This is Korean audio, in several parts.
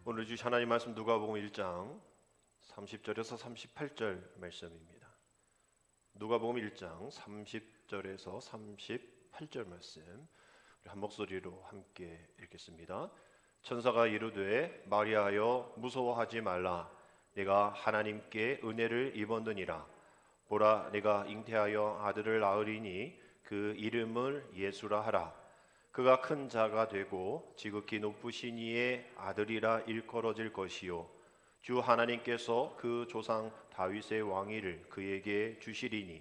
오늘 주신 하나님 말씀 누가복음 1장 30절에서 38절 말씀입니다. 누가복음 1장 30절에서 38절 말씀 우리 한 목소리로 함께 읽겠습니다. 천사가 이르되 마리아여 무서워하지 말라. 내가 하나님께 은혜를 입었느니라. 보라, 내가 잉태하여 아들을 낳으리니 그 이름을 예수라 하라. 그가 큰 자가 되고 지극히 높으신 이의 아들이라 일컬어질 것이요 주 하나님께서 그 조상 다윗의 왕위를 그에게 주시리니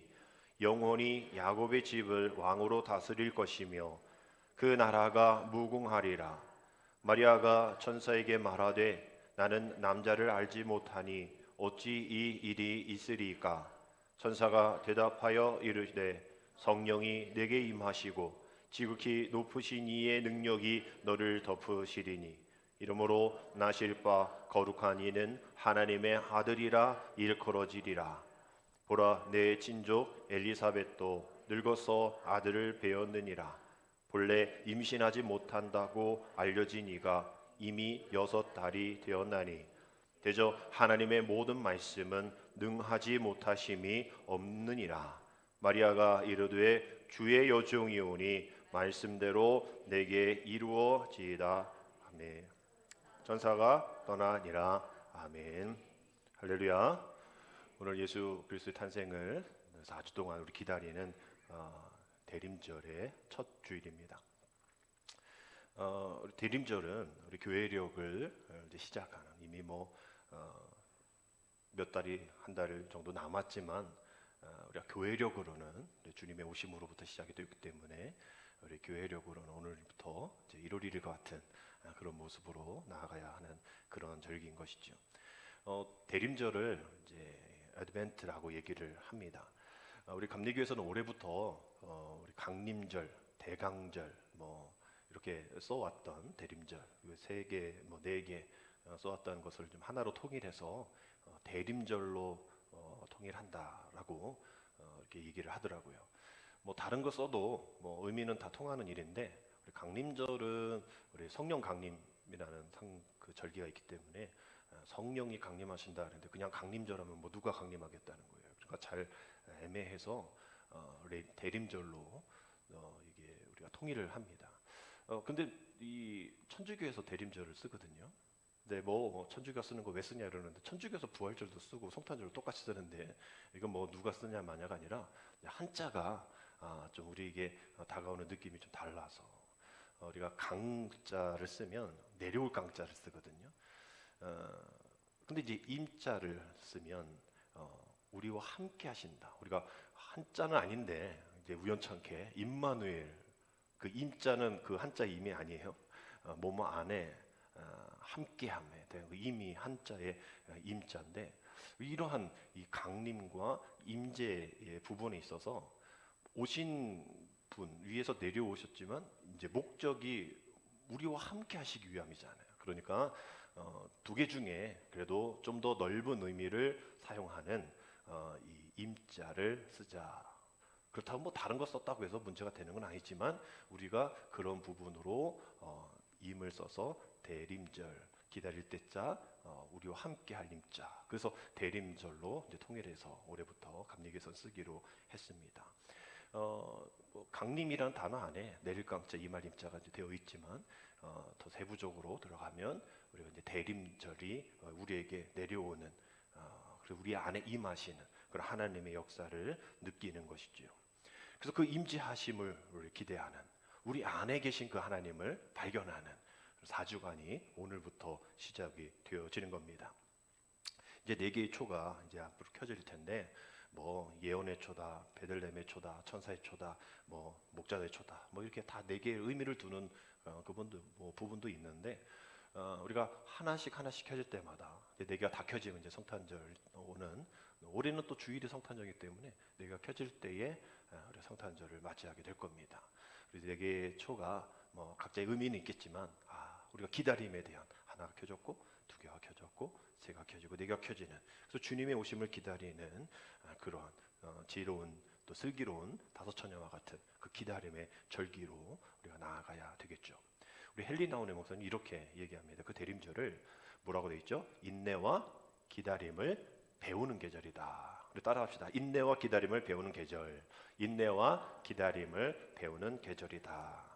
영원히 야곱의 집을 왕으로 다스릴 것이며 그 나라가 무궁하리라. 마리아가 천사에게 말하되 나는 남자를 알지 못하니 어찌 이 일이 있으리까? 천사가 대답하여 이르되 성령이 내게 임하시고 지극히 높으신 이의 능력이 너를 덮으시리니 이러므로 나실 바 거룩한 이는 하나님의 아들이라 일컬어지리라. 보라, 내 친족 엘리사벳도 늙어서 아들을 배었느니라. 본래 임신하지 못한다고 알려진 이가 이미 6달이 되었나니 대저 하나님의 모든 말씀은 능하지 못하심이 없느니라. 마리아가 이르되 주의 여종이오니 말씀대로 내게 이루어지이다. 아멘. 전사가 떠나니라. 아멘. 할렐루야. 오늘 예수 그리스도의 탄생을 4주 동안 우리 기다리는 대림절의 첫 주일입니다. 우리 대림절은 우리 교회력을 이제 시작하는 이미 몇 달이 한 달 정도 남았지만 우리가 교회력으로는 주님의 오심으로부터 시작이 되기 때문에 우리 교회력으로는 오늘부터 이제 1월 1일과 같은 그런 모습으로 나아가야 하는 그런 절기인 것이죠. 대림절을 이제 애드벤트라고 얘기를 합니다. 우리 감리교에서는 올해부터 우리 강림절, 대강절 이렇게 써왔던 대림절 세 개, 네 개 써왔던 것을 좀 하나로 통일해서 대림절로 통일한다라고 이렇게 얘기를 하더라고요. 다른 거 써도 의미는 다 통하는 일인데 우리 강림절은 우리 성령 강림이라는 그 절기가 있기 때문에 성령이 강림하신다 그랬는데 그냥 강림절하면 누가 강림하겠다는 거예요. 그러니까 잘 애매해서 대림절로 이게 우리가 통일을 합니다. 근데 이 천주교에서 대림절을 쓰거든요. 근데 천주교가 쓰는 거 왜 쓰냐 이러는데 천주교에서 부활절도 쓰고 성탄절도 똑같이 쓰는데 이건 누가 쓰냐 마냐가 아니라 한자가 좀 우리에게 다가오는 느낌이 좀 달라서 우리가 강자를 쓰면 내려올 강자를 쓰거든요. 근데 이제 임자를 쓰면 우리와 함께 하신다. 우리가 한자는 아닌데 이제 우연찮게 임마누엘 그 임자는 그 한자 임이 아니에요. 뭐뭐 안에 함께함에 대한 그 임이 한자의 임자인데 이러한 이 강림과 임재의 부분에 있어서 오신 분 위에서 내려오셨지만 이제 목적이 우리와 함께 하시기 위함이잖아요. 그러니까 두 개 중에 그래도 좀 더 넓은 의미를 사용하는 이 임자를 쓰자. 그렇다고 다른 거 썼다고 해서 문제가 되는 건 아니지만 우리가 그런 부분으로 임을 써서 대림절 기다릴 때자 우리와 함께 할 임자. 그래서 대림절로 이제 통일해서 올해부터 감리교에서 쓰기로 했습니다. 강림이라는 단어 안에 내릴 강자 임할 임자가 이제 되어 있지만 더 세부적으로 들어가면 우리가 이제 대림절이 우리에게 내려오는 그리고 우리 안에 임하시는 그런 하나님의 역사를 느끼는 것이죠. 그래서 그 임재하심을 우리 기대하는 우리 안에 계신 그 하나님을 발견하는 4주간이 오늘부터 시작이 되어지는 겁니다. 이제 4개의 초가 이제 앞으로 켜질 텐데 예언의 초다, 베들레헴의 초다, 천사의 초다, 목자의 초다, 이렇게 다 4개의 의미를 두는 부분도 있는데 우리가 하나씩 켜질 때마다 4개가 다 켜지면 이제 성탄절 오는 올해는 또 주일이 성탄절이기 때문에 4개가 켜질 때에 우리 성탄절을 맞이하게 될 겁니다. 그래서 4개의 초가 각자의 의미는 있겠지만 우리가 기다림에 대한 하나가 켜졌고 2개가 켜졌고 3개가 켜지고 4개가 켜지는 그래서 주님의 오심을 기다리는 그런 지혜로운 또 슬기로운 다섯 처녀와 같은 그 기다림의 절기로 우리가 나아가야 되겠죠. 우리 헨리 나운의 목사님 이렇게 얘기합니다. 그 대림절을 뭐라고 돼 있죠? 인내와 기다림을 배우는 계절이다. 우리 따라합시다. 인내와 기다림을 배우는 계절. 인내와 기다림을 배우는 계절이다.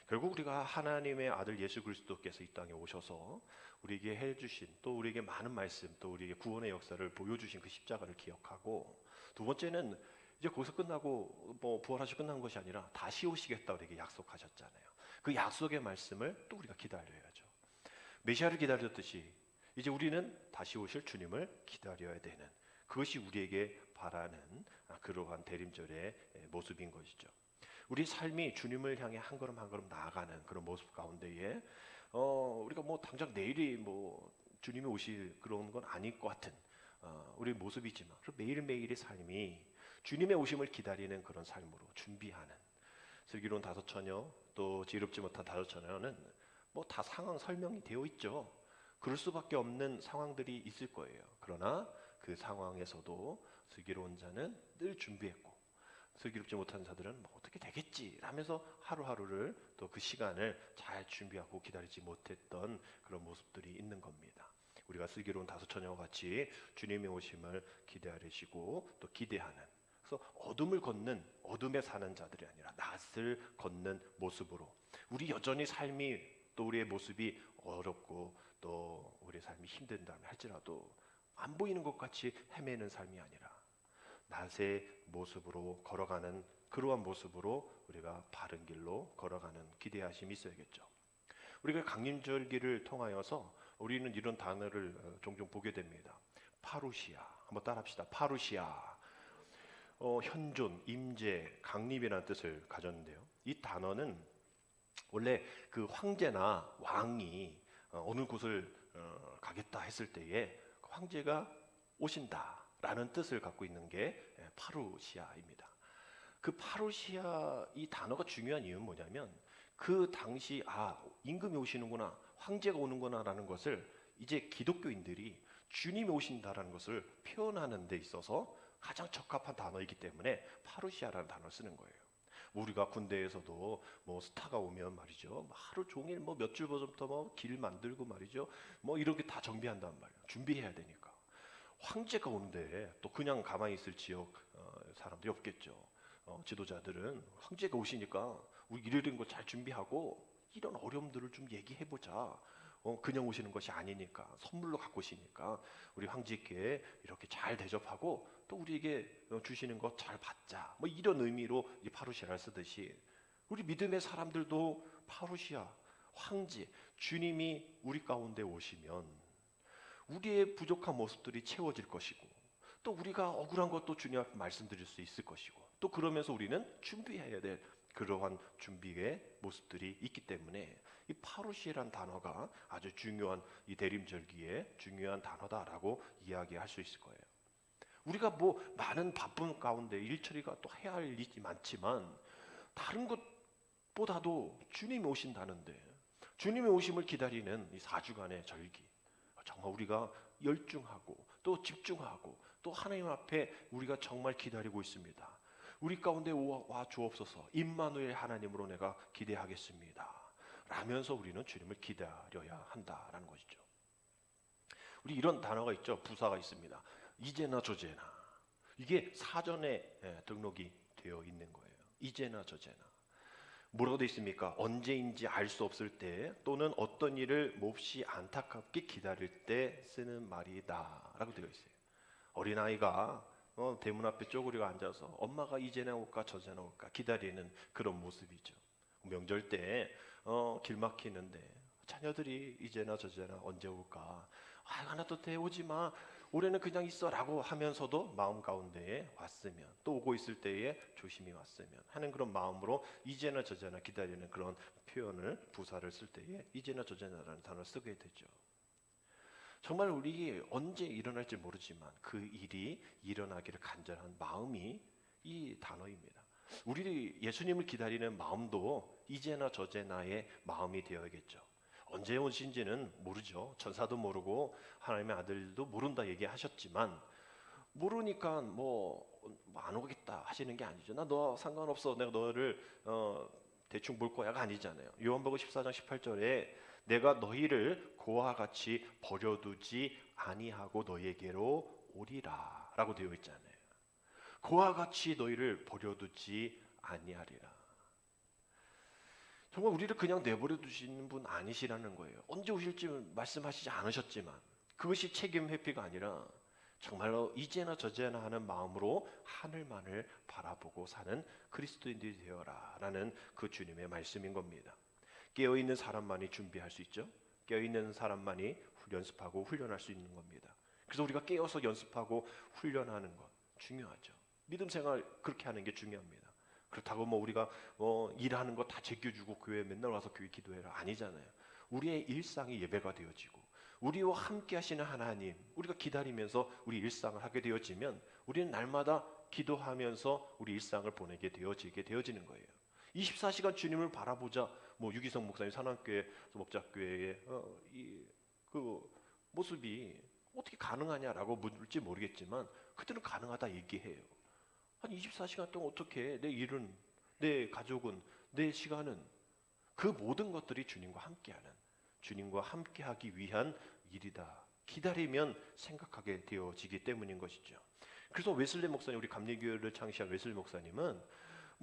결국 우리가 하나님의 아들 예수 그리스도께서 이 땅에 오셔서 우리에게 해주신, 또 우리에게 많은 말씀, 또 우리에게 구원의 역사를 보여주신 그 십자가를 기억하고, 두 번째는 이제 거기서 끝나고 뭐 부활하시고 끝난 것이 아니라 다시 오시겠다 우리에게 약속하셨잖아요. 그 약속의 말씀을 또 우리가 기다려야죠. 메시아를 기다렸듯이 이제 우리는 다시 오실 주님을 기다려야 되는, 그것이 우리에게 바라는 그러한 대림절의 모습인 것이죠. 우리 삶이 주님을 향해 한 걸음 한 걸음 나아가는 그런 모습 가운데에 우리가 뭐 당장 내일이 뭐 주님이 오실 그런 건 아닐 것 같은 우리 모습이지만, 매일매일의 삶이 주님의 오심을 기다리는 그런 삶으로 준비하는, 슬기로운 다섯 처녀, 또 지혜롭지 못한 다섯 처녀는 뭐 다 상황 설명이 되어 있죠. 그럴 수밖에 없는 상황들이 있을 거예요. 그러나 그 상황에서도 슬기로운 자는 늘 준비했고, 슬기롭지 못한 자들은 뭐 어떻게 되겠지 하면서 하루하루를, 또 그 시간을 잘 준비하고 기다리지 못했던 그런 모습들이 있는 겁니다. 우리가 슬기로운 다섯 처녀와 같이 주님의 오심을 기다리시고 또 기대하는, 그래서 어둠을 걷는, 어둠에 사는 자들이 아니라 낯을 걷는 모습으로, 우리 여전히 삶이, 또 우리의 모습이 어렵고 또 우리의 삶이 힘든다면 할지라도 안 보이는 것 같이 헤매는 삶이 아니라 낫의 모습으로 걸어가는, 그러한 모습으로 우리가 바른 길로 걸어가는 기대하심이 있어야겠죠. 우리가 강림절기를 통하여서 우리는 이런 단어를 종종 보게 됩니다. 파루시아, 한번 따라합시다. 파루시아. 현존, 임재, 강림이라는 뜻을 가졌는데요. 이 단어는 원래 그 황제나 왕이 어느 곳을 가겠다 했을 때에 황제가 오신다라는 뜻을 갖고 있는 게 파루시아입니다. 그 파루시아, 이 단어가 중요한 이유는 뭐냐면, 그 당시 임금이 오시는구나, 황제가 오는구나라는 것을 이제 기독교인들이 주님이 오신다라는 것을 표현하는 데 있어서 가장 적합한 단어이기 때문에 파루시아라는 단어를 쓰는 거예요. 우리가 군대에서도 뭐 스타가 오면 말이죠, 하루 종일 뭐 몇 주부터 뭐 길 만들고 말이죠, 뭐 이렇게 다 정비한단 말이에요. 준비해야 되니까. 황제가 오는데 또 그냥 가만히 있을 지역 사람들이 없겠죠. 지도자들은 황제가 오시니까 우리 이런 거 잘 준비하고 이런 어려움들을 좀 얘기해보자. 그냥 오시는 것이 아니니까, 선물로 갖고 오시니까 우리 황제께 이렇게 잘 대접하고 또 우리에게 주시는 것 잘 받자, 뭐 이런 의미로 이 파루시아를 쓰듯이, 우리 믿음의 사람들도 파루시아, 황제, 주님이 우리 가운데 오시면 우리의 부족한 모습들이 채워질 것이고, 또 우리가 억울한 것도 주님 앞에 말씀드릴 수 있을 것이고, 또 그러면서 우리는 준비해야 될 그러한 준비의 모습들이 있기 때문에 이 파루시아라는 단어가 아주 중요한, 이 대림절기에 중요한 단어다라고 이야기할 수 있을 거예요. 우리가 뭐 많은 바쁜 가운데 일처리가 또 해야 할 일이 많지만, 다른 것보다도 주님이 오신다는데, 주님의 오심을 기다리는 이 4주간의 절기, 정말 우리가 열중하고 또 집중하고 또 하나님 앞에 우리가 정말 기다리고 있습니다. 우리 가운데 와 주옵소서, 임마누엘 하나님으로 내가 기대하겠습니다 라면서 우리는 주님을 기다려야 한다라는 것이죠. 우리 이런 단어가 있죠. 부사가 있습니다. 이제나 저제나. 이게 사전에 등록이 되어 있는 거예요. 이제나 저제나. 뭐라고 되어 있습니까? 언제인지 알 수 없을 때, 또는 어떤 일을 몹시 안타깝게 기다릴 때 쓰는 말이다 라고 되어 있어요. 어린아이가 대문 앞에 쪼그리고 앉아서 엄마가 이제나 올까 저제나 올까 기다리는 그런 모습이죠. 명절 때 길 막히는데 자녀들이 이제나 저제나 언제 올까, 하나도 오지 마, 올해는 그냥 있어 라고 하면서도 마음 가운데에 왔으면, 또 오고 있을 때에 조심히 왔으면 하는 그런 마음으로 이제나 저제나 기다리는 그런 표현을, 부사를 쓸 때에 이제나 저제나라는 단어를 쓰게 되죠. 정말 우리 언제 일어날지 모르지만 그 일이 일어나기를 간절한 마음이 이 단어입니다. 우리 예수님을 기다리는 마음도 이제나 저제나의 마음이 되어야겠죠. 언제 오신지는 모르죠. 천사도 모르고 하나님의 아들도 모른다 얘기하셨지만, 모르니까 뭐 안 오겠다 하시는 게 아니죠. 나 너 상관없어, 내가 너를 대충 볼 거야가 아니잖아요. 요한복음 14장 18절에 내가 너희를 고와 같이 버려두지 아니하고 너희에게로 오리라 라고 되어 있잖아요. 고와 같이 너희를 버려두지 아니하리라. 정말 우리를 그냥 내버려 두시는 분 아니시라는 거예요. 언제 오실지 말씀하시지 않으셨지만 그것이 책임 회피가 아니라 정말로 이제나 저제나 하는 마음으로 하늘만을 바라보고 사는 그리스도인들이 되어라 라는 그 주님의 말씀인 겁니다. 깨어있는 사람만이 준비할 수 있죠. 깨어있는 사람만이 연습하고 훈련할 수 있는 겁니다. 그래서 우리가 깨어서 연습하고 훈련하는 것 중요하죠. 믿음 생활 그렇게 하는 게 중요합니다. 그렇다고 우리가 일하는 거 다 제껴주고 교회 맨날 와서 교회 기도해라 아니잖아요. 우리의 일상이 예배가 되어지고 우리와 함께 하시는 하나님 우리가 기다리면서 우리 일상을 하게 되어지면 우리는 날마다 기도하면서 우리 일상을 보내게 되어지는 거예요. 24시간 주님을 바라보자. 유기성 목사님 산안교회 목자교회의 그 모습이 어떻게 가능하냐라고 묻을지 모르겠지만 그들은 가능하다 얘기해요. 한 24시간 동안 어떻게 내 일은, 내 가족은, 내 시간은 그 모든 것들이 주님과 함께하는, 주님과 함께하기 위한 일이다. 기다리면 생각하게 되어지기 때문인 것이죠. 그래서 웨슬리 목사님, 우리 감리교회를 창시한 웨슬리 목사님은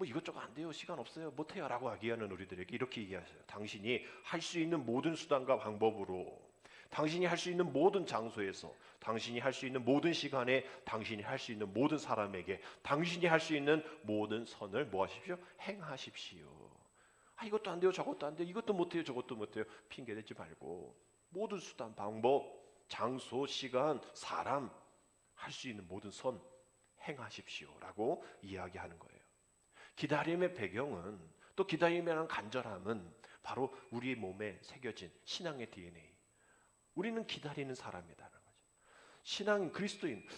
이것저것 안 돼요, 시간 없어요, 못해요 라고 얘기하는 우리들에게 이렇게 얘기하세요. 당신이 할 수 있는 모든 수단과 방법으로, 당신이 할 수 있는 모든 장소에서, 당신이 할 수 있는 모든 시간에, 당신이 할 수 있는 모든 사람에게, 당신이 할 수 있는 모든 선을 뭐 하십시오? 행하십시오. 이것도 안 돼요, 저것도 안 돼요, 이것도 못해요, 저것도 못해요 핑계 대지 말고 모든 수단, 방법, 장소, 시간, 사람, 할 수 있는 모든 선 행하십시오 라고 이야기하는 거예요. 기다림의 배경은, 또 기다림이라는 간절함은 바로 우리 몸에 새겨진 신앙의 DNA. 우리는 기다리는 사람이다라는 거죠. 신앙인,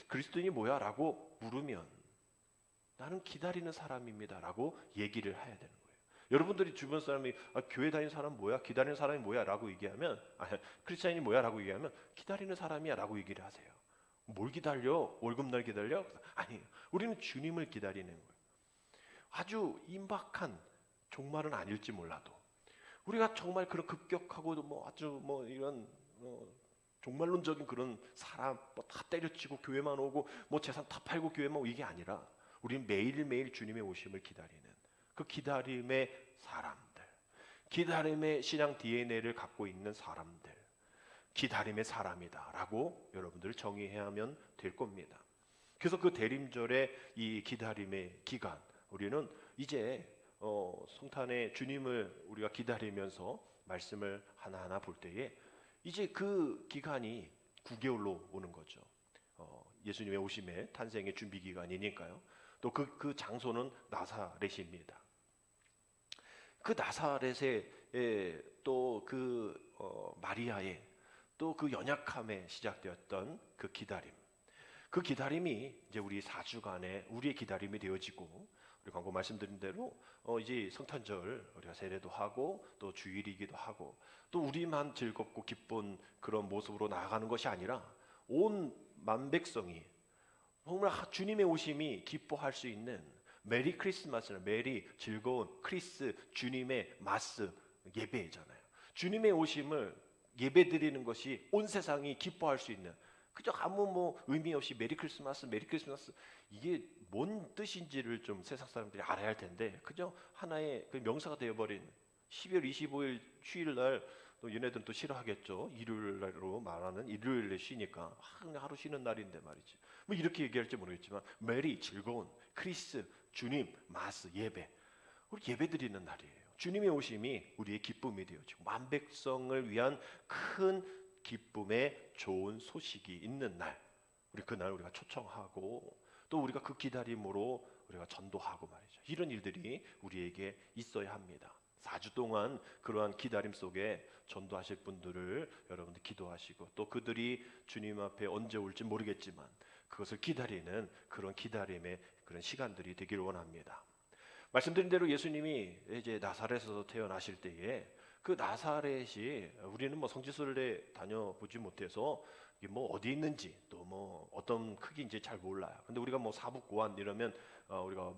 그리스도인이 뭐야? 라고 물으면 나는 기다리는 사람입니다 라고 얘기를 해야 되는 거예요. 여러분들이 주변 사람이 교회 다니는 사람 뭐야? 기다리는 사람이 뭐야? 라고 얘기하면, 크리스찬이 뭐야? 라고 얘기하면 기다리는 사람이야 라고 얘기를 하세요. 뭘 기다려? 월급날 기다려? 아니, 우리는 주님을 기다리는 거예요. 아주 임박한 종말은 아닐지 몰라도 우리가 정말 그런 급격하고 아주 이런 종말론적인 그런 사람 다 때려치고 교회만 오고 재산 다 팔고 교회만 오고 이게 아니라 우리는 매일매일 주님의 오심을 기다리는 그 기다림의 사람들, 기다림의 신앙 DNA를 갖고 있는 사람들, 기다림의 사람이다라고 여러분들 정의해야만 될 겁니다. 그래서 그 대림절의 이 기다림의 기간, 우리는 이제 성탄의 주님을 우리가 기다리면서 말씀을 하나하나 볼 때에 이제 그 기간이 9개월로 오는 거죠. 예수님의 오심의 탄생의 준비 기간이니까요. 또 그 장소는 나사렛입니다. 그 나사렛에 또 마리아의 또 그 연약함에 시작되었던 그 기다림. 그 기다림이 이제 우리 4주간의 우리의 기다림이 되어지고, 우리 광고 말씀드린 대로 이제 성탄절 우리가 세례도 하고 또 주일이기도 하고 또 우리만 즐겁고 기쁜 그런 모습으로 나아가는 것이 아니라 온 만백성이 정말 주님의 오심이 기뻐할 수 있는 메리 크리스마스나 메리 즐거운 크리스 주님의 마스 예배잖아요. 주님의 오심을 예배드리는 것이 온 세상이 기뻐할 수 있는, 그저 아무 의미 없이 메리 크리스마스 이게 뭔 뜻인지를 좀 세상 사람들이 알아야 할 텐데 그저 하나의 그 명사가 되어버린 12월 25일 휴일날, 또 얘네들은 또 싫어하겠죠. 일요일날로 말하는 일요일에 쉬니까 그냥 하루 쉬는 날인데 말이지. 이렇게 얘기할지 모르겠지만 메리 즐거운, 크리스 주님 마스 예배, 우리 예배드리는 날이에요. 주님의 오심이 우리의 기쁨이 되어지고 만백성을 위한 큰 기쁨의 좋은 소식이 있는 날, 우리 그날 우리가 초청하고 또 우리가 그 기다림으로 우리가 전도하고 말이죠. 이런 일들이 우리에게 있어야 합니다. 4주 동안 그러한 기다림 속에 전도하실 분들을 여러분들 기도하시고 또 그들이 주님 앞에 언제 올지 모르겠지만 그것을 기다리는 그런 기다림의 그런 시간들이 되기를 원합니다. 말씀드린 대로 예수님이 이제 나사렛에서 태어나실 때에 그 나사렛이 우리는 뭐 성지순례 다녀보지 못해서 이게 뭐 어디 있는지 또 뭐 어떤 크기인지 잘 몰라요. 근데 우리가 뭐 사북고안 이러면 우리가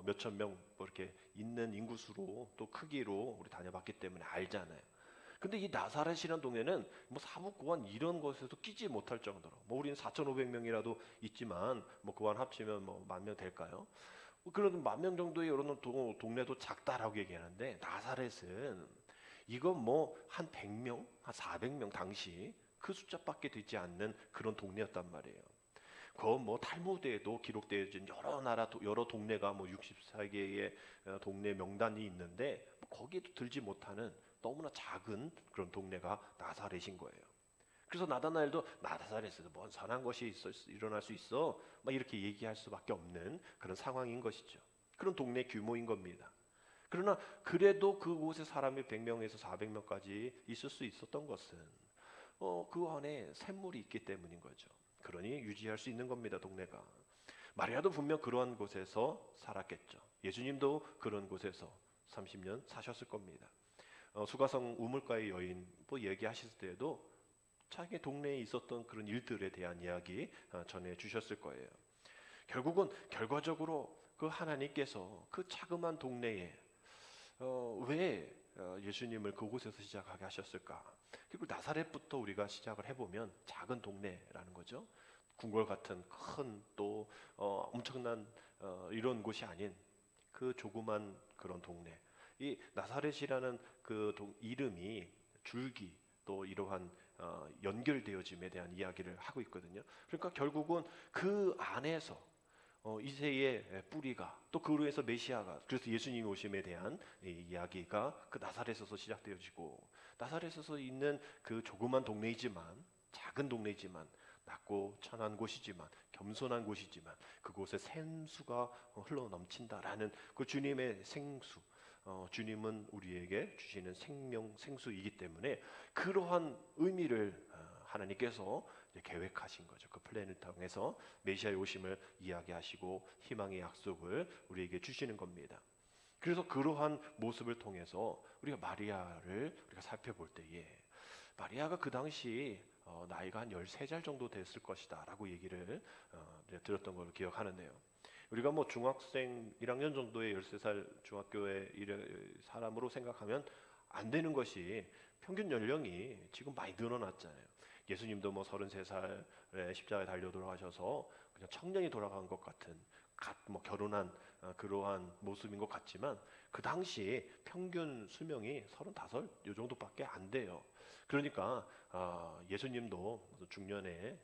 몇천 명 뭐 이렇게 있는 인구수로 또 크기로 우리 다녀봤기 때문에 알잖아요. 근데 이 나사렛이라는 동네는 뭐 사북고안 이런 곳에도 끼지 못할 정도로, 뭐 우리는 4,500명이라도 있지만 뭐 그와 합치면 뭐 10,000명 될까요? 그런 10,000명 정도의 이런 동네도 작다라고 얘기하는데, 나사렛은 이건 뭐 한 100명, 한 400명 당시 그 숫자밖에 되지 않는 그런 동네였단 말이에요. 그 뭐 탈무드에도 기록되어진 여러 나라 여러 동네가 뭐 64개의 동네 명단이 있는데 뭐 거기에도 들지 못하는 너무나 작은 그런 동네가 나사렛인 거예요. 그래서 나다나엘도 나사렛에서 뭔 선한 것이 일어날 수 있어 막 이렇게 얘기할 수밖에 없는 그런 상황인 것이죠. 그런 동네 규모인 겁니다. 그러나 그래도 그곳에 사람이 100명에서 400명까지 있을 수 있었던 것은 그 안에 샘물이 있기 때문인 거죠. 그러니 유지할 수 있는 겁니다, 동네가. 마리아도 분명 그러한 곳에서 살았겠죠. 예수님도 그런 곳에서 30년 사셨을 겁니다. 수가성 우물가의 여인 뭐 얘기하실 때에도 자기 동네에 있었던 그런 일들에 대한 이야기 전해 주셨을 거예요. 결국은 결과적으로 그 하나님께서 그 자그마한 동네에 왜 예수님을 그곳에서 시작하게 하셨을까? 그리고 나사렛부터 우리가 시작을 해보면 작은 동네라는 거죠. 궁궐 같은 큰 또 엄청난 이런 곳이 아닌 그 조그만 그런 동네. 이 나사렛이라는 그 이름이 줄기 또 이러한 연결되어짐에 대한 이야기를 하고 있거든요. 그러니까 결국은 그 안에서 이세의 뿌리가 또 그로 해서 메시아가, 그래서 예수님이 오심에 대한 이야기가 그 나사렛에서 시작되어지고, 나사렛에서 있는 그 조그만 동네이지만, 작은 동네이지만, 낮고 천한 곳이지만, 겸손한 곳이지만 그곳에 생수가 흘러 넘친다라는 그 주님의 생수, 주님은 우리에게 주시는 생명 생수이기 때문에 그러한 의미를 하나님께서 계획하신 거죠. 그 플랜을 통해서 메시아의 오심을 이야기하시고 희망의 약속을 우리에게 주시는 겁니다. 그래서 그러한 모습을 통해서 우리가 마리아를 우리가 살펴볼 때에, 마리아가 그 당시 나이가 한 13살 정도 됐을 것이다 라고 얘기를 들었던 걸로 기억하는데요. 우리가 뭐 중학생 1학년 정도의 13살 중학교의 사람으로 생각하면 안 되는 것이, 평균 연령이 지금 많이 늘어났잖아요. 예수님도 뭐 33살에 십자가에 달려 돌아가셔서 그냥 청년이 돌아간 것 같은, 뭐 결혼한 그러한 모습인 것 같지만 그 당시 평균 수명이 35 요 정도밖에 안 돼요. 그러니까 예수님도 중년에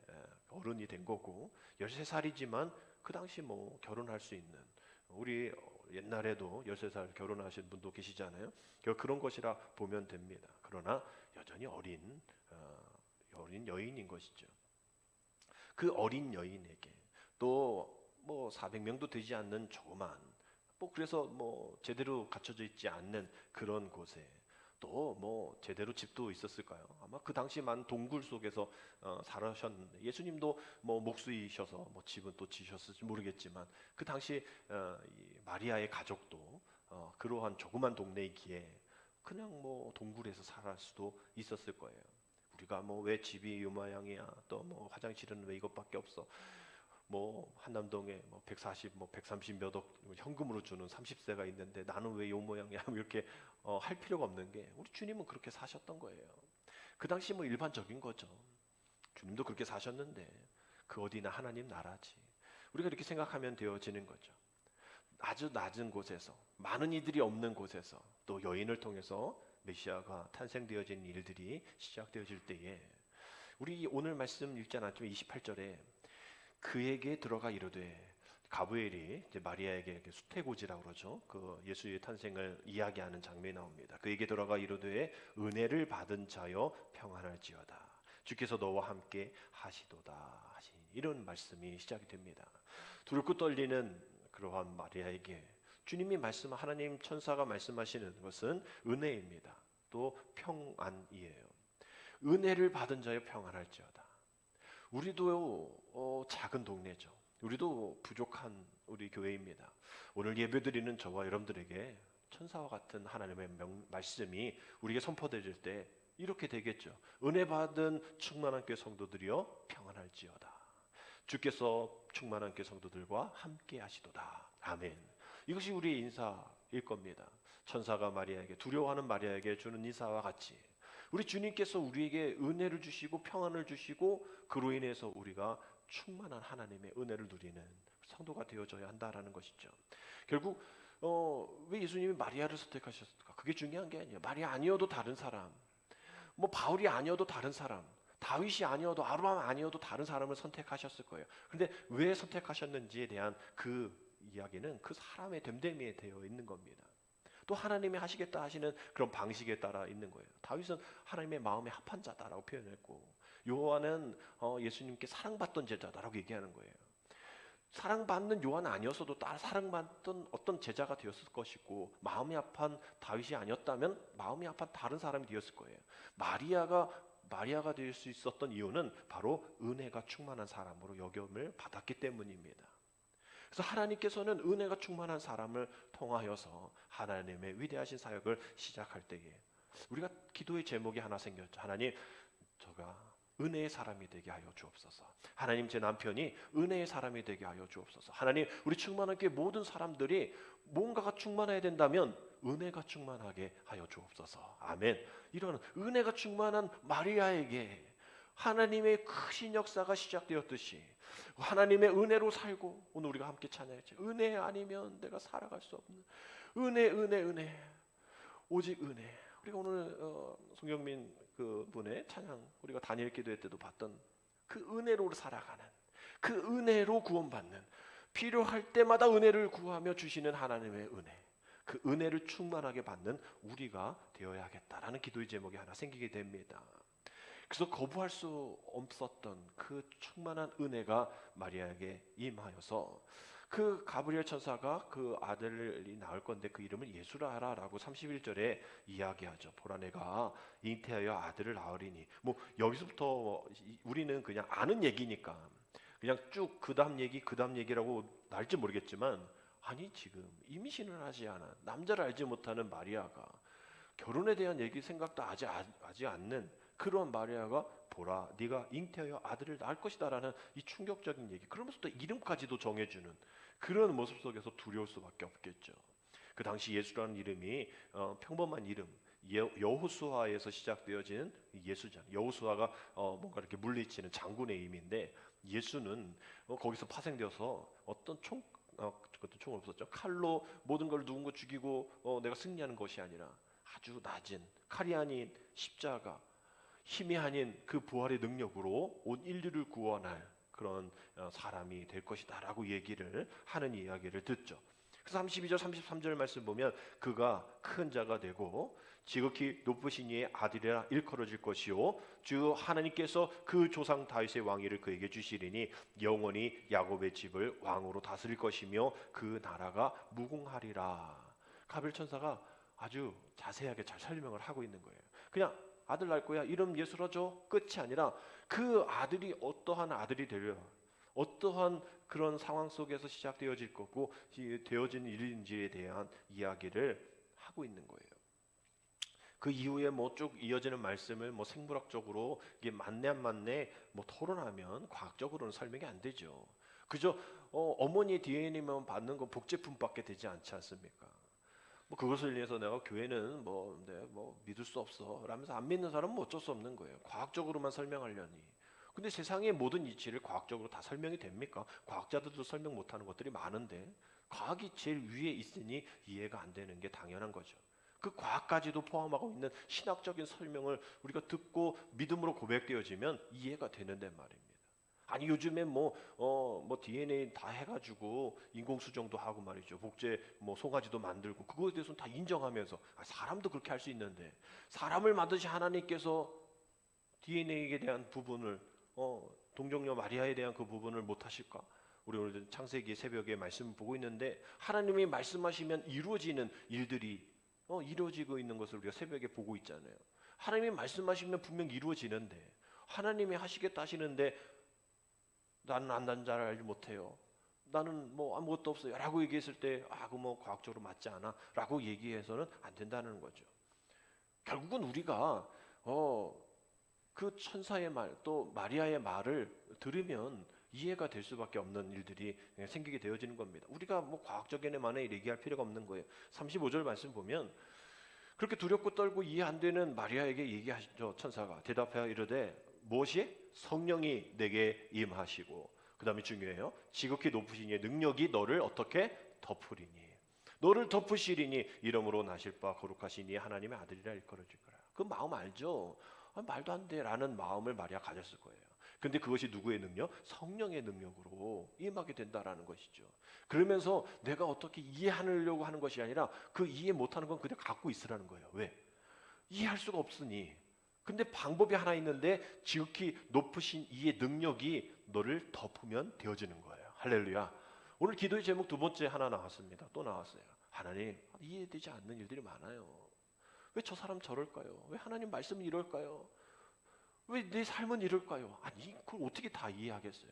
어른이 된 거고 13살이지만 그 당시 뭐 결혼할 수 있는, 우리 옛날에도 13살 결혼하신 분도 계시잖아요. 그런 것이라 보면 됩니다. 그러나 여전히 어린 여인인 것이죠. 그 어린 여인에게 또 뭐 400명도 되지 않는 조그만, 뭐 그래서 뭐 제대로 갖춰져 있지 않는 그런 곳에 또 뭐 제대로 집도 있었을까요? 아마 그 당시만 동굴 속에서 살아셨는데, 예수님도 뭐 목수이셔서 뭐 집은 또 지셨을지 모르겠지만 그 당시 이 마리아의 가족도 그러한 조그만 동네이기에 그냥 뭐 동굴에서 살할 수도 있었을 거예요. 우리가 뭐 왜 집이 이 모양이야, 또 뭐 화장실은 왜 이것밖에 없어, 뭐 한남동에 뭐 140, 뭐 130 몇 억 현금으로 주는 30세가 있는데 나는 왜 이 모양이야 이렇게 할 필요가 없는 게, 우리 주님은 그렇게 사셨던 거예요. 그 당시 뭐 일반적인 거죠. 주님도 그렇게 사셨는데 그 어디나 하나님 나라지. 우리가 이렇게 생각하면 되어지는 거죠. 아주 낮은 곳에서, 많은 이들이 없는 곳에서 또 여인을 통해서 메시아가 탄생되어진 일들이 시작되어질 때에, 우리 오늘 말씀 읽지 않았지만 28절에 그에게 들어가 이르되, 가브리엘이 이제 마리아에게 수태고지라고 그러죠. 그 예수의 탄생을 이야기하는 장면이 나옵니다. 그에게 들어가 이르되 은혜를 받은 자여 평안할지어다. 주께서 너와 함께 하시도다 하신 이런 말씀이 시작이 됩니다. 두렵고 떨리는 그러한 마리아에게 주님이 하나님 천사가 말씀하시는 것은 은혜입니다. 또 평안이에요. 은혜를 받은 자여 평안할지어다. 우리도 작은 동네죠. 우리도 부족한 우리 교회입니다. 오늘 예배드리는 저와 여러분들에게 천사와 같은 하나님의 말씀이 우리에게 선포되질 때 이렇게 되겠죠. 은혜 받은 충만한 교회 성도들이여 평안할지어다. 주께서 충만한 교회 성도들과 함께 하시도다. 아멘. 이것이 우리의 인사일 겁니다. 천사가 마리아에게, 두려워하는 마리아에게 주는 인사와 같이 우리 주님께서 우리에게 은혜를 주시고 평안을 주시고 그로 인해서 우리가 충만한 하나님의 은혜를 누리는 성도가 되어져야 한다라는 것이죠. 결국 왜 예수님이 마리아를 선택하셨을까? 그게 중요한 게 아니에요. 마리아 아니어도 다른 사람, 뭐 바울이 아니어도 다른 사람, 다윗이 아니어도 아브라함 아니어도 다른 사람을 선택하셨을 거예요. 그런데 왜 선택하셨는지에 대한 그 이야기는 그 사람의 됨됨이에 되어 있는 겁니다. 또 하나님이 하시겠다 하시는 그런 방식에 따라 있는 거예요. 다윗은 하나님의 마음에 합한 자다라고 표현했고, 요한은 예수님께 사랑받던 제자다라고 얘기하는 거예요. 사랑받는 요한 아니었어도 사랑받던 어떤 제자가 되었을 것이고, 마음이 합한 다윗이 아니었다면 마음이 합한 다른 사람이 되었을 거예요. 마리아가 될 수 있었던 이유는 바로 은혜가 충만한 사람으로 여김을 받았기 때문입니다. 그래서 하나님께서는 은혜가 충만한 사람을 통하여서 하나님의 위대하신 사역을 시작할 때에 우리가 기도의 제목이 하나 생겼죠. 하나님, 저가 은혜의 사람이 되게 하여 주옵소서. 하나님, 제 남편이 은혜의 사람이 되게 하여 주옵소서. 하나님, 우리 충만한 교회 모든 사람들이 뭔가가 충만해야 된다면 은혜가 충만하게 하여 주옵소서. 아멘. 이런 은혜가 충만한 마리아에게 하나님의 크신 역사가 시작되었듯이 하나님의 은혜로 살고, 오늘 우리가 함께 찬양했죠. 은혜 아니면 내가 살아갈 수 없는 은혜, 오직 은혜. 우리가 오늘 송경민 그 분의 찬양, 우리가 다니엘 기도회 때도 봤던 그 은혜로 살아가는, 그 은혜로 구원받는, 필요할 때마다 은혜를 구하며 주시는 하나님의 은혜, 그 은혜를 충만하게 받는 우리가 되어야겠다라는 기도의 제목이 하나 생기게 됩니다. 그래서 거부할 수 없었던 그 충만한 은혜가 마리아에게 임하여서 그 가브리엘 천사가 그 아들이 낳을 건데 그 이름을 예수라 하라라고 31절에 이야기하죠. 보라, 내가 잉태하여 아들을 낳으리니. 뭐 여기서부터 우리는 그냥 아는 얘기니까 그냥 쭉 그 다음 얘기라고 날지 모르겠지만, 아니 지금 임신을 하지 않아 남자를 알지 못하는 마리아가 결혼에 대한 얘기 생각도 하지 않는 그런 마리아가 보라, 네가 잉태하여 아들을 낳을 것이다라는 이 충격적인 얘기, 그러면서 또 이름까지도 정해주는 그런 모습 속에서 두려울 수밖에 없겠죠. 그 당시 예수라는 이름이 평범한 이름, 여호수아에서 시작되어진 예수장, 여호수아가 뭔가 이렇게 물리치는 장군의 의미인데, 예수는 거기서 파생되어서 어떤 그것도 총 없었죠. 칼로 모든 걸 누군가 죽이고 내가 승리하는 것이 아니라 아주 낮은 칼이 아닌 십자가, 힘이 아닌 그 부활의 능력으로 온 인류를 구원할 그런 사람이 될 것이다 라고 얘기를 하는 이야기를 듣죠. 그래서 32절 33절 말씀 보면, 그가 큰 자가 되고 지극히 높으신 이의 아들이라 일컬어질 것이요 주 하나님께서 그 조상 다윗의 왕위를 그에게 주시리니 영원히 야곱의 집을 왕으로 다스릴 것이며 그 나라가 무궁하리라. 가브리엘 천사가 아주 자세하게 잘 설명을 하고 있는 거예요. 그냥 아들 낳을 거야, 이름 예수라 줘, 끝이 아니라 그 아들이 어떠한 아들이 되려, 어떠한 그런 상황 속에서 시작되어질 거고 되어진 일인지에 대한 이야기를 하고 있는 거예요. 그 이후에 뭐 쭉 이어지는 말씀을 뭐 생물학적으로 이게 맞네 안 맞네 뭐 토론하면 과학적으로는 설명이 안 되죠. 그저 어머니의 DNA만 받는 건 복제품밖에 되지 않지 않습니까? 뭐 그것을 위해서 내가 교회는 뭐 믿을 수 없어 라면서 안 믿는 사람은 어쩔 수 없는 거예요. 과학적으로만 설명하려니. 근데 세상의 모든 이치를 과학적으로 다 설명이 됩니까? 과학자들도 설명 못하는 것들이 많은데 과학이 제일 위에 있으니 이해가 안 되는 게 당연한 거죠. 그 과학까지도 포함하고 있는 신학적인 설명을 우리가 듣고 믿음으로 고백되어지면 이해가 되는데 말입니다. 아니 요즘에 뭐 DNA 다 해가지고 인공수정도 하고 말이죠. 복제 송아지도 만들고 그거에 대해서는 다 인정하면서 사람도 그렇게 할 수 있는데, 사람을 만드신 하나님께서 DNA에 대한 부분을 동정녀 마리아에 대한 그 부분을 못 하실까? 우리 오늘 창세기 새벽에 말씀을 보고 있는데, 하나님이 말씀하시면 이루어지는 일들이 이루어지고 있는 것을 우리가 새벽에 보고 있잖아요. 하나님이 말씀하시면 분명 이루어지는데, 하나님이 하시겠다 하시는데 나는 안 난 자를 알지 못해요. 나는 뭐 아무것도 없어요 라고 얘기했을 때 그 뭐 과학적으로 맞지 않아 라고 얘기해서는 안 된다는 거죠. 결국은 우리가 그 천사의 말 또 마리아의 말을 들으면 이해가 될 수밖에 없는 일들이 생기게 되어지는 겁니다. 우리가 뭐 과학적인에만에 얘기할 필요가 없는 거예요. 35절 말씀 보면 그렇게 두렵고 떨고 이해 안 되는 마리아에게 얘기하시죠. 천사가 대답하여 이르되 무엇이? 성령이 내게 임하시고, 그 다음에 중요해요. 지극히 높으신 이의 능력이 너를 어떻게 덮으리니, 너를 덮으시리니 이러므로 나실 바 거룩하신 이 하나님의 아들이라 일컬어질 거라. 그 마음 알죠? 말도 안 돼 라는 마음을 마리아 가졌을 거예요. 근데 그것이 누구의 능력? 성령의 능력으로 임하게 된다라는 것이죠. 그러면서 내가 어떻게 이해하려고 하는 것이 아니라 그 이해 못하는 건 그냥 갖고 있으라는 거예요. 왜? 이해할 수가 없으니. 근데 방법이 하나 있는데 지극히 높으신 이의 능력이 너를 덮으면 되어지는 거예요. 할렐루야. 오늘 기도의 제목 두 번째 하나 나왔습니다. 또 나왔어요. 하나님, 이해되지 않는 일들이 많아요. 왜 저 사람 저럴까요? 왜 하나님 말씀은 이럴까요? 왜 내 삶은 이럴까요? 아니, 그걸 어떻게 다 이해하겠어요?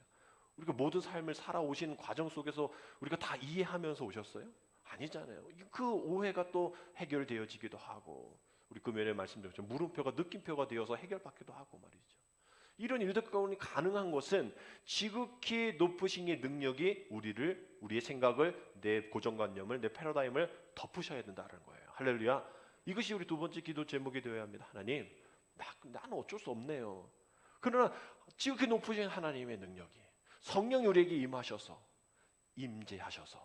우리가 모든 삶을 살아오신 과정 속에서 우리가 다 이해하면서 오셨어요? 아니잖아요. 그 오해가 또 해결되어지기도 하고, 우리 금요일에 말씀드렸죠. 물음표가 느낌표가 되어서 해결받기도 하고 말이죠. 이런 일들 가운데 가능한 것은 지극히 높으신 의 능력이 우리의 생각을, 내 고정관념을, 내 패러다임을 덮으셔야 된다는 거예요. 할렐루야. 이것이 우리 두 번째 기도 제목이 되어야 합니다. 하나님, 나는 어쩔 수 없네요. 그러나 지극히 높으신 하나님의 능력이, 성령이 우리에게 임하셔서, 임재하셔서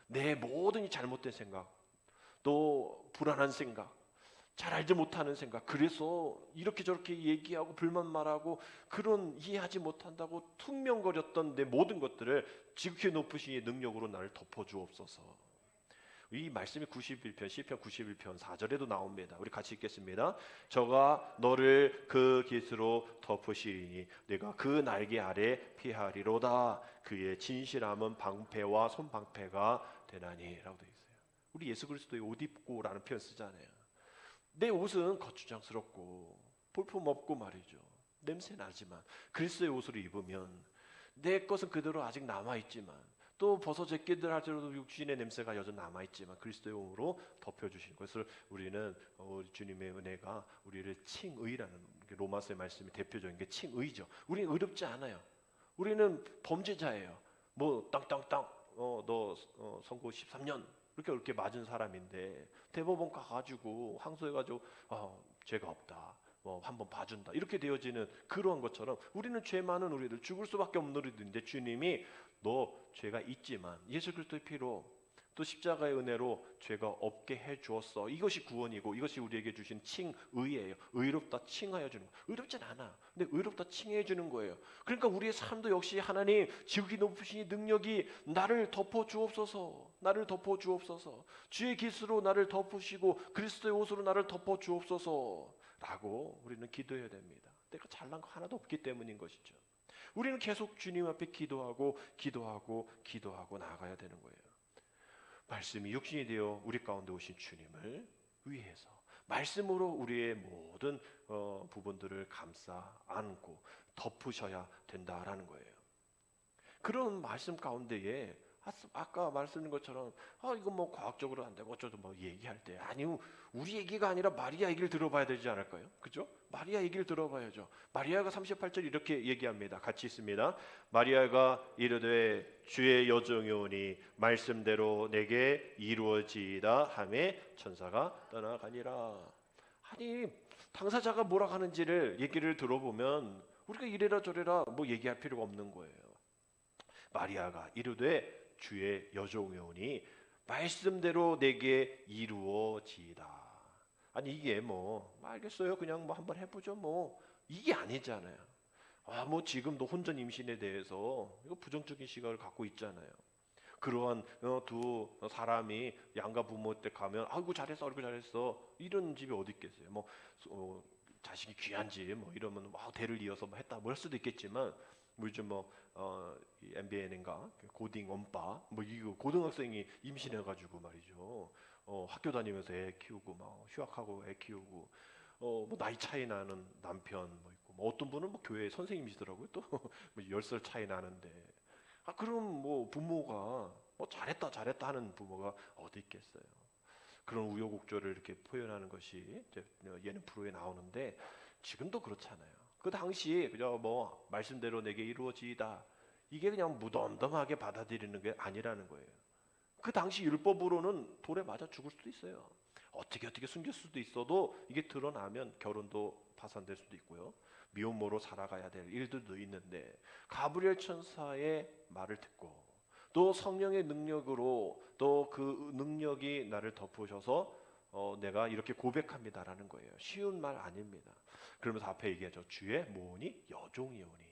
내 모든 이 잘못된 생각, 또 불안한 생각, 잘 알지 못하는 생각, 그래서 이렇게 저렇게 얘기하고 불만 말하고 그런 이해하지 못한다고 퉁명거렸던 내 모든 것들을 지극히 높으신 이 능력으로 나를 덮어주옵소서. 이 말씀이 91편 시편 91편 4절에도 나옵니다. 우리 같이 읽겠습니다. 저가 너를 그 깃으로 덮으시리니 내가 그 날개 아래 피하리로다. 그의 진실함은 방패와 손방패가 되나니 라고 되어 있어요. 우리 예수 그리스도의 옷 입고 라는 표현 쓰잖아요. 내 옷은 거추장스럽고 볼품 없고 말이죠. 냄새 나지만 그리스도의 옷을 입으면 내 것은 그대로 아직 남아있지만, 또 벗어 제끼들 할지라도 육신의 냄새가 여전히 남아있지만 그리스도의 옷으로 덮여주신 것을 우리는 우리 주님의 은혜가 우리를 칭의라는, 로마서의 말씀이 대표적인 게 칭의죠. 우리는 의롭지 않아요. 우리는 범죄자예요. 뭐 땅땅땅 너 선고 13년 이렇게 맞은 사람인데 대법원 가가지고 항소해가지고 죄가 없다, 한번 봐준다 이렇게 되어지는 그러한 것처럼 우리는 죄 많은 우리들, 죽을 수밖에 없는 우리들인데 주님이 너 죄가 있지만 예수 그리스도의 피로 또 십자가의 은혜로 죄가 없게 해주었어. 이것이 구원이고 이것이 우리에게 주신 칭의예요. 의롭다 칭하여 주는 거예요. 의롭진 않아. 근데 의롭다 칭해 주는 거예요. 그러니까 우리의 삶도 역시 하나님 지극히 높으신 능력이 나를 덮어 주옵소서. 나를 덮어 주옵소서. 주의 깃으로 나를 덮으시고 그리스도의 옷으로 나를 덮어 주옵소서 라고 우리는 기도해야 됩니다. 내가 잘난 거 하나도 없기 때문인 것이죠. 우리는 계속 주님 앞에 기도하고 나아가야 되는 거예요. 말씀이 육신이 되어 우리 가운데 오신 주님을 위해서 말씀으로 우리의 모든 부분들을 감싸 안고 덮으셔야 된다라는 거예요. 그런 말씀 가운데에 아까 말씀드린 것처럼 이거 뭐 과학적으로 안 되고 어쩌고 뭐 얘기할 때, 아니 우리 얘기가 아니라 마리아 얘기를 들어봐야 되지 않을까요? 그죠? 마리아 얘기를 들어봐야죠. 마리아가 38절 이렇게 얘기합니다. 같이 있습니다. 마리아가 이르되 주의 여종이오니 말씀대로 내게 이루어지이다 하매 천사가 떠나가니라. 아니 당사자가 뭐라 하는지를 얘기를 들어보면 우리가 이래라 저래라 뭐 얘기할 필요가 없는 거예요. 마리아가 이르되 주의 여종이오니 말씀대로 내게 이루어지이다. 아니 이게 알겠어요. 그냥 한번 해보죠. 이게 아니잖아요. 뭐 지금도 혼전 임신에 대해서 이거 부정적인 시각을 갖고 있잖아요. 그러한 두 사람이 양가 부모 때 가면 아이고 잘했어, 아이고 잘했어 이런 집이 어디 있겠어요. 자식이 귀한지 이러면 대를 이어서 했다 할 수도 있겠지만, 요즘 MBN인가 고딩 엄빠 이거 고등학생이 임신해가지고 말이죠. 학교 다니면서 애 키우고 휴학하고 애 키우고 나이 차이 나는 남편 있고 어떤 분은 교회 선생님이시더라고요. 또 10살 차이 나는데 그럼 뭐 부모가 뭐 잘했다 잘했다 하는 부모가 어디 있겠어요. 그런 우여곡절을 이렇게 표현하는 것이 이제 예능 프로에 나오는데 지금도 그렇잖아요. 그 당시 그저 뭐 말씀대로 내게 이루어지이다 이게 그냥 무덤덤하게 받아들이는 게 아니라는 거예요. 그 당시 율법으로는 돌에 맞아 죽을 수도 있어요. 어떻게 숨길 수도 있어도 이게 드러나면 결혼도 파산될 수도 있고요. 미혼모로 살아가야 될 일들도 있는데 가브리엘 천사의 말을 듣고 또 성령의 능력으로 또 그 능력이 나를 덮으셔서 내가 이렇게 고백합니다라는 거예요. 쉬운 말 아닙니다. 그러면서 앞에 얘기하죠. 주의 모으니 여종이오니.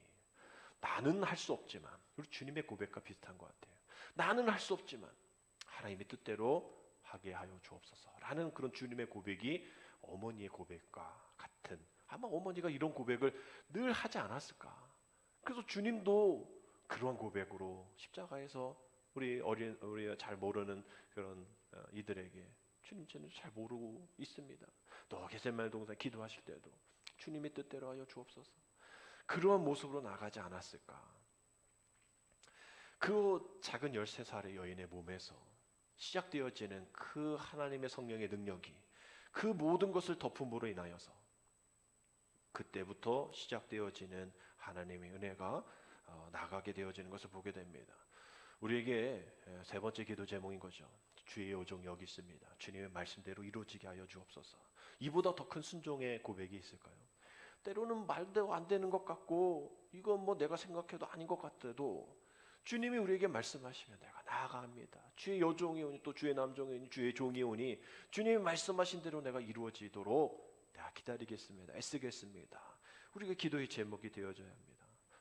나는 할 수 없지만 우리 주님의 고백과 비슷한 것 같아요. 나는 할 수 없지만 하나님의 뜻대로 하게 하여 주옵소서라는 그런 주님의 고백이 어머니의 고백과 같은, 아마 어머니가 이런 고백을 늘 하지 않았을까. 그래서 주님도 그러한 고백으로 십자가에서 우리 잘 모르는 그런 이들에게 주님 저는 잘 모르고 있습니다. 또 겟세마네 동산 기도하실 때도 주님의 뜻대로 하여 주옵소서. 그러한 모습으로 나가지 않았을까. 그 작은 13살의 여인의 몸에서 시작되어지는 그 하나님의 성령의 능력이 그 모든 것을 덮음으로 인하여서 그때부터 시작되어지는 하나님의 은혜가 나가게 되어지는 것을 보게 됩니다. 우리에게 세 번째 기도 제목인 거죠. 주의 여종 여기 있습니다. 주님의 말씀대로 이루어지게 하여 주옵소서. 이보다 더 큰 순종의 고백이 있을까요? 때로는 말도 안 되는 것 같고 이건 뭐 내가 생각해도 아닌 것 같아도 주님이 우리에게 말씀하시면 내가 나아갑니다. 주의 여종이 오니 또 주의 남종이 오니 주의 종이 오니 주님이 말씀하신 대로 내가 이루어지도록 내가 기다리겠습니다. 애쓰겠습니다. 우리가 기도의 제목이 되어져야 합니다.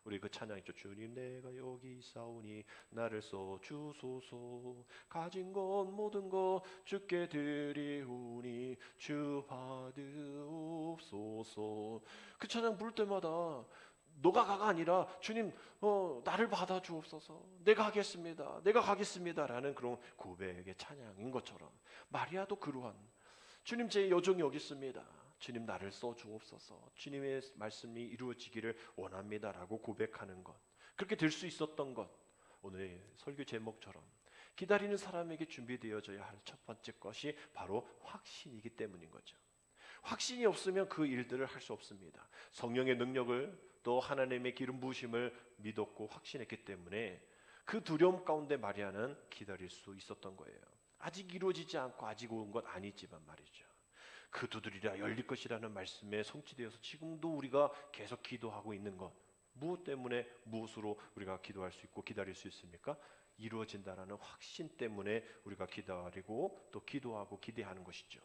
우리 그 찬양 있죠. 주님 내가 여기 있사오니 나를 써 주소서. 가진 것 모든 것 주께 드리오니 주 받으옵소서. 그 찬양 부를 때마다 너가 가가 아니라 주님 나를 받아 주옵소서. 내가 하겠습니다. 내가 가겠습니다라는 그런 고백의 찬양인 것처럼 마리아도 그러한 주님 제 여종이 여기 있습니다. 주님 나를 써 주옵소서. 주님의 말씀이 이루어지기를 원합니다라고 고백하는 것. 그렇게 될 수 있었던 것. 오늘의 설교 제목처럼 기다리는 사람에게 준비되어져야 할 첫 번째 것이 바로 확신이기 때문인 거죠. 확신이 없으면 그 일들을 할 수 없습니다. 성령의 능력을 또 하나님의 기름 부으심을 믿었고 확신했기 때문에 그 두려움 가운데 마리아는 기다릴 수 있었던 거예요. 아직 이루어지지 않고 아직 온 것 아니지만 말이죠. 그 두드리라 열릴 것이라는 말씀에 성취되어서 지금도 우리가 계속 기도하고 있는 것, 무엇 때문에 무엇으로 우리가 기도할 수 있고 기다릴 수 있습니까? 이루어진다라는 확신 때문에 우리가 기다리고 또 기도하고 기대하는 것이죠.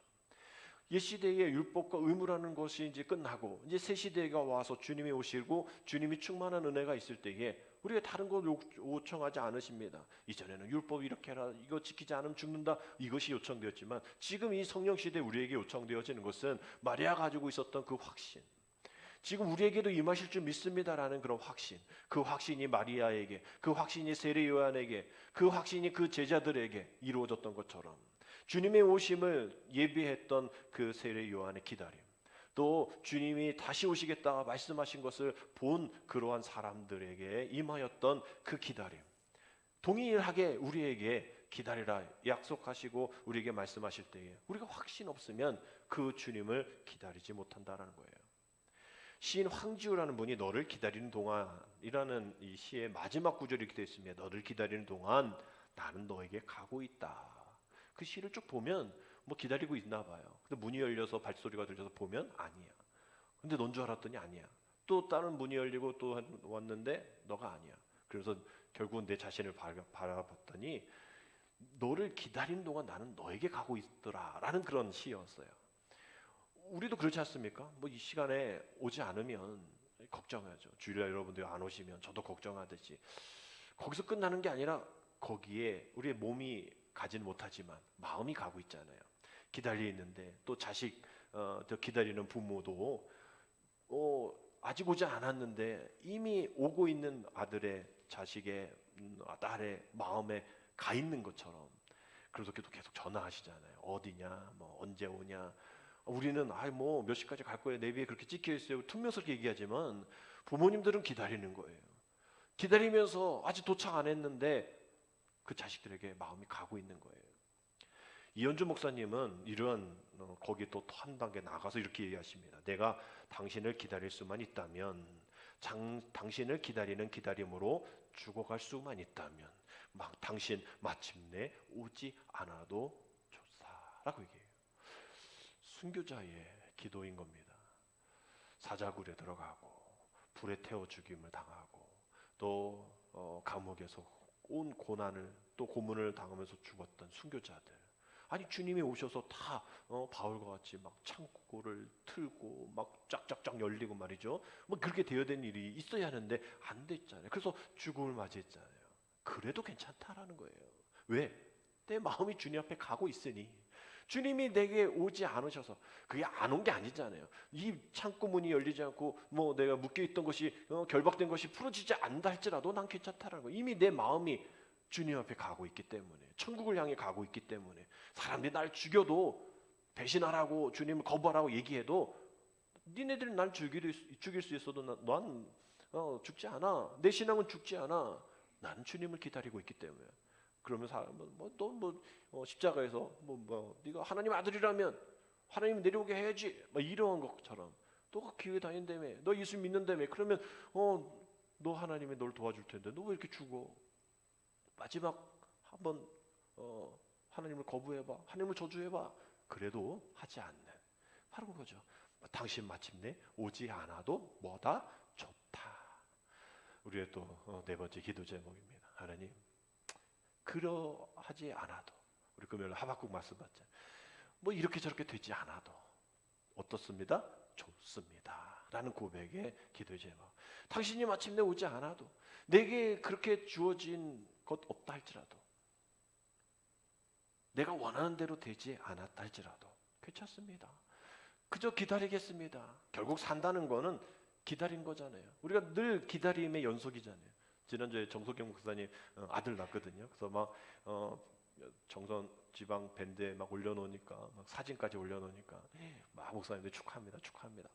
옛 시대의 율법과 의무라는 것이 이제 끝나고 이제 새 시대가 와서 주님이 오시고 주님이 충만한 은혜가 있을 때에 우리가 다른 걸 요청하지 않으십니다. 이전에는 율법 이렇게 해라, 이거 지키지 않으면 죽는다, 이것이 요청되었지만 지금 이 성령 시대 우리에게 요청되어지는 것은 마리아가 가지고 있었던 그 확신, 지금 우리에게도 임하실 줄 믿습니다라는 그런 확신, 그 확신이 마리아에게, 그 확신이 세례 요한에게, 그 확신이 그 제자들에게 이루어졌던 것처럼 주님의 오심을 예비했던 그 세례 요한의 기다림, 또 주님이 다시 오시겠다 말씀하신 것을 본 그러한 사람들에게 임하였던 그 기다림, 동일하게 우리에게 기다리라 약속하시고 우리에게 말씀하실 때에 우리가 확신 없으면 그 주님을 기다리지 못한다라는 거예요. 시인 황지우라는 분이 너를 기다리는 동안이라는 이 시의 마지막 구절이 이렇게 되어 있습니다. 너를 기다리는 동안 나는 너에게 가고 있다. 그 시를 쭉 보면 뭐 기다리고 있나 봐요. 근데 문이 열려서 발소리가 들려서 보면 아니야. 근데 넌 줄 알았더니 아니야. 또 다른 문이 열리고 또 왔는데 너가 아니야. 그래서 결국은 내 자신을 바라봤더니 너를 기다리는 동안 나는 너에게 가고 있더라 라는 그런 시였어요. 우리도 그렇지 않습니까? 뭐 이 시간에 오지 않으면 걱정하죠. 주일날 여러분들 안 오시면 저도 걱정하듯이 거기서 끝나는 게 아니라 거기에 우리의 몸이 가진 못하지만 마음이 가고 있잖아요. 기다려 있는데 또 자식 기다리는 부모도 아직 오지 않았는데 이미 오고 있는 아들의 자식의 딸의 마음에 가 있는 것처럼 그렇게도 계속 전화하시잖아요. 어디냐, 뭐 언제 오냐. 우리는 뭐 몇 시까지 갈 거예요. 내비에 그렇게 찍혀 있어요. 퉁명스럽게 얘기하지만 부모님들은 기다리는 거예요. 기다리면서 아직 도착 안 했는데 그 자식들에게 마음이 가고 있는 거예요. 이현주 목사님은 이런 거기 또 한 단계 나가서 이렇게 얘기하십니다. 내가 당신을 기다릴 수만 있다면, 당신을 기다리는 기다림으로 죽어갈 수만 있다면 당신 마침내 오지 않아도 좋사라고 얘기해요. 순교자의 기도인 겁니다. 사자굴에 들어가고 불에 태워 죽임을 당하고 또 감옥에서 온 고난을 또 고문을 당하면서 죽었던 순교자들. 아니 주님이 오셔서 다 바울과 같이 막 창고를 틀고 막 쫙쫙쫙 열리고 말이죠. 뭐 그렇게 되어야 일이 있어야 하는데 안 됐잖아요. 그래서 죽음을 맞이했잖아요. 그래도 괜찮다라는 거예요. 왜? 내 마음이 주님 앞에 가고 있으니. 주님이 내게 오지 않으셔서 그게 안 온 게 아니잖아요. 이 창고 문이 열리지 않고 뭐 내가 묶여 있던 것이 결박된 것이 풀어지지 않는다 할지라도 난 괜찮다라는 거예요. 이미 내 마음이 주님 앞에 가고 있기 때문에, 천국을 향해 가고 있기 때문에, 사람들이 날 죽여도 배신하라고 주님을 거부하라고 얘기해도 니네들이 날 죽일 수 있어도 난 죽지 않아. 내 신앙은 죽지 않아. 나는 주님을 기다리고 있기 때문에. 그러면 사람은 십자가에서 네가 하나님 아들이라면 하나님 내려오게 해야지 이런 것처럼 또 그 교회 다닌다며, 너 예수 믿는다며, 그러면 너 하나님이 널 도와줄 텐데 너 왜 이렇게 죽어? 마지막 한번 하나님을 거부해봐, 하나님을 저주해봐. 그래도 하지 않는, 바로 그거죠. 당신 마침내 오지 않아도 뭐다? 좋다. 우리의 또 네 번째 기도 제목입니다. 하나님, 그러하지 않아도, 우리 금요일 하박국 말씀 봤잖아요. 뭐 이렇게 저렇게 되지 않아도 어떻습니다? 좋습니다 라는 고백의 기도의 제목. 당신이 마침내 오지 않아도, 내게 그렇게 주어진 것 없다 할지라도, 내가 원하는 대로 되지 않았다 할지라도 괜찮습니다. 그저 기다리겠습니다. 결국 산다는 거는 기다린 거잖아요. 우리가 늘 기다림의 연속이잖아요. 지난주에 정석경 목사님 아들 낳거든요. 그래서 막 정선 지방 밴드에 막 올려놓으니까, 막 사진까지 올려놓으니까 막 목사님들 축하합니다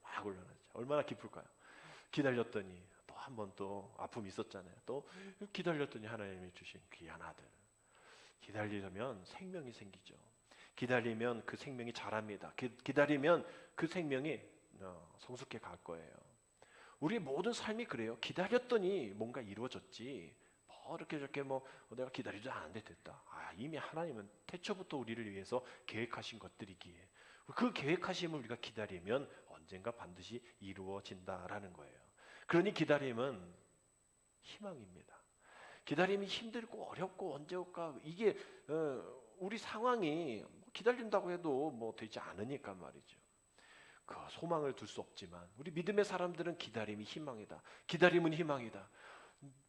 막 올려놨죠. 얼마나 기쁠까요? 기다렸더니 또 한 번 또 아픔이 있었잖아요. 또 기다렸더니 하나님이 주신 귀한 아들. 기다리려면 생명이 생기죠. 기다리면 그 생명이 자랍니다. 기다리면 그 생명이 성숙해 갈 거예요. 우리의 모든 삶이 그래요. 기다렸더니 뭔가 이루어졌지, 이렇게 저렇게 내가 기다리지 않았는데 됐다. 이미 하나님은 태초부터 우리를 위해서 계획하신 것들이기에 그 계획하심을 우리가 기다리면 언젠가 반드시 이루어진다라는 거예요. 그러니 기다림은 희망입니다. 기다림이 힘들고 어렵고 언제 올까, 이게 우리 상황이 기다린다고 해도 되지 않으니까 말이죠. 그 소망을 둘 수 없지만 우리 믿음의 사람들은 기다림이 희망이다. 기다림은 희망이다.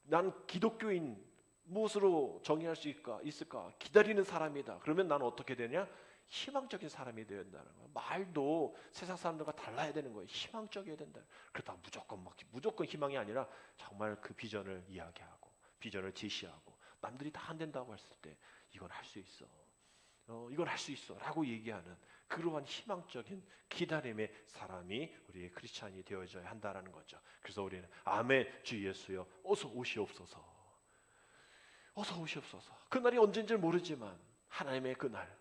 난 기독교인, 무엇으로 정의할 수 있을까? 기다리는 사람이다. 그러면 나는 어떻게 되냐? 희망적인 사람이 되어야 된다는 거예요. 말도 세상 사람들과 달라야 되는 거예요. 희망적이어야 된다. 그렇다고 무조건 희망이 아니라 정말 그 비전을 이야기하고 비전을 제시하고 남들이 다 안 된다고 했을 때 이건 할 수 있어. 이건 할 수 있어 라고 얘기하는 그러한 희망적인 기다림의 사람이 우리의 크리스찬이 되어져야 한다는 거죠. 그래서 우리는 아멘, 주 예수여 어서 오시옵소서. 어서 오시옵소서. 그날이 언제인지 모르지만 하나님의 그날,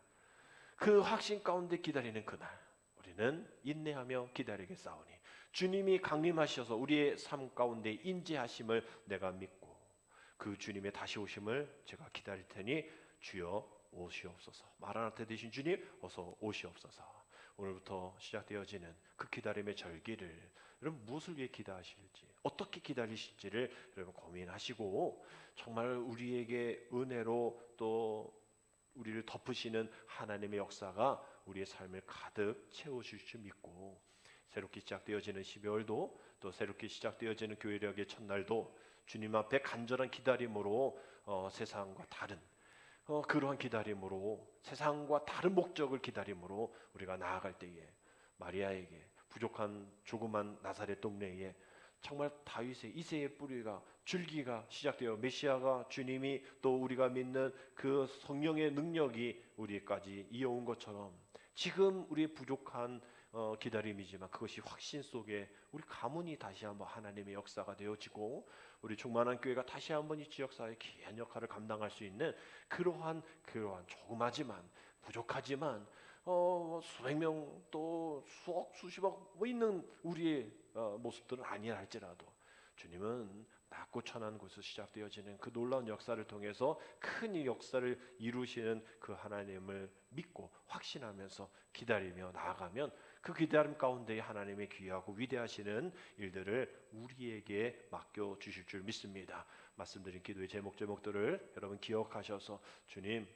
그 확신 가운데 기다리는 그날, 우리는 인내하며 기다리겠사오니 주님이 강림하셔서 우리의 삶 가운데 인재하심을 내가 믿고 그 주님의 다시 오심을 제가 기다릴 테니 주여 오시옵소서. 마라나타 되신 주님 어서 오시옵소서. 오늘부터 시작되어지는 그 기다림의 절기를 여러분 무엇을 위해 기다하실지, 어떻게 기다리실지를 여러분 고민하시고, 정말 우리에게 은혜로 또 우리를 덮으시는 하나님의 역사가 우리의 삶을 가득 채워줄 줄 믿고, 새롭게 시작되어지는 12월도 또 새롭게 시작되어지는 교회력의 첫날도 주님 앞에 간절한 기다림으로 세상과 다른 그러한 기다림으로, 세상과 다른 목적을 기다림으로 우리가 나아갈 때에 마리아에게 부족한 조그만 나사렛 동네에 정말 다윗의 이새의 뿌리가, 줄기가 시작되어 메시아가, 주님이 또 우리가 믿는 그 성령의 능력이 우리까지 이어온 것처럼 지금 우리의 부족한 기다림이지만 그것이 확신 속에 우리 가문이 다시 한번 하나님의 역사가 되어지고 우리 충만한 교회가 다시 한번 이 지역사회의 귀한 역할을 감당할 수 있는 그러한 조그마지만 부족하지만 수백 명 또 수억 수십억 있는 우리의 모습들은 아니라 할지라도 주님은 낮고 천한 곳에서 시작되어지는 그 놀라운 역사를 통해서 큰 이 역사를 이루시는 그 하나님을 믿고 확신하면서 기다리며 나아가면 그 기다림 가운데 하나님의 귀하고 위대하시는 일들을 우리에게 맡겨 주실 줄 믿습니다. 말씀드린 기도의 제목들을 여러분 기억하셔서 주님,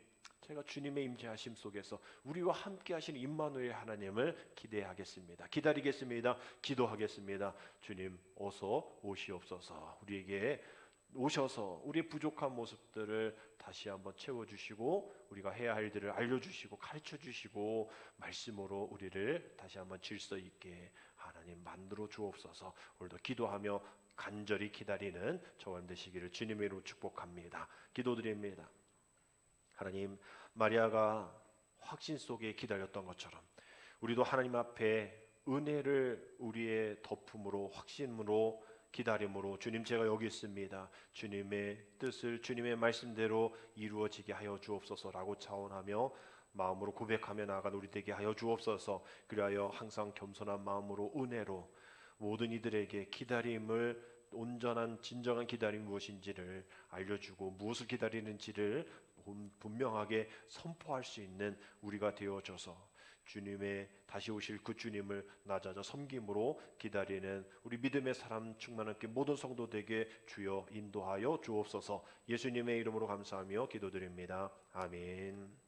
제가 주님의 임재하심 속에서 우리와 함께 하시는 임마누엘 하나님을 기대하겠습니다. 기다리겠습니다. 기도하겠습니다. 주님 어서 오시옵소서. 우리에게 오셔서 우리의 부족한 모습들을 다시 한번 채워주시고 우리가 해야 할 일들을 알려주시고 가르쳐주시고 말씀으로 우리를 다시 한번 질서 있게 하나님 만들어 주옵소서. 오늘도 기도하며 간절히 기다리는 저와 되시기를 주님의 이름으로 축복합니다. 기도드립니다. 하나님, 마리아가 확신 속에 기다렸던 것처럼 우리도 하나님 앞에 은혜를 우리의 덮음으로 확신으로 기다림으로 주님 제가 여기 있습니다. 주님의 뜻을 주님의 말씀대로 이루어지게 하여 주옵소서라고 차원하며 마음으로 고백하며 나아간 우리 되게 하여 주옵소서. 그리하여 항상 겸손한 마음으로 은혜로 모든 이들에게 기다림을 온전한 진정한 기다림 무엇인지를 알려주고 무엇을 기다리는지를 분명하게 선포할 수 있는 우리가 되어져서 주님의 다시 오실 그 주님을 낮아져 섬김으로 기다리는 우리 믿음의 사람 충만한 모든 성도되게 주여 인도하여 주옵소서. 예수님의 이름으로 감사하며 기도드립니다. 아멘.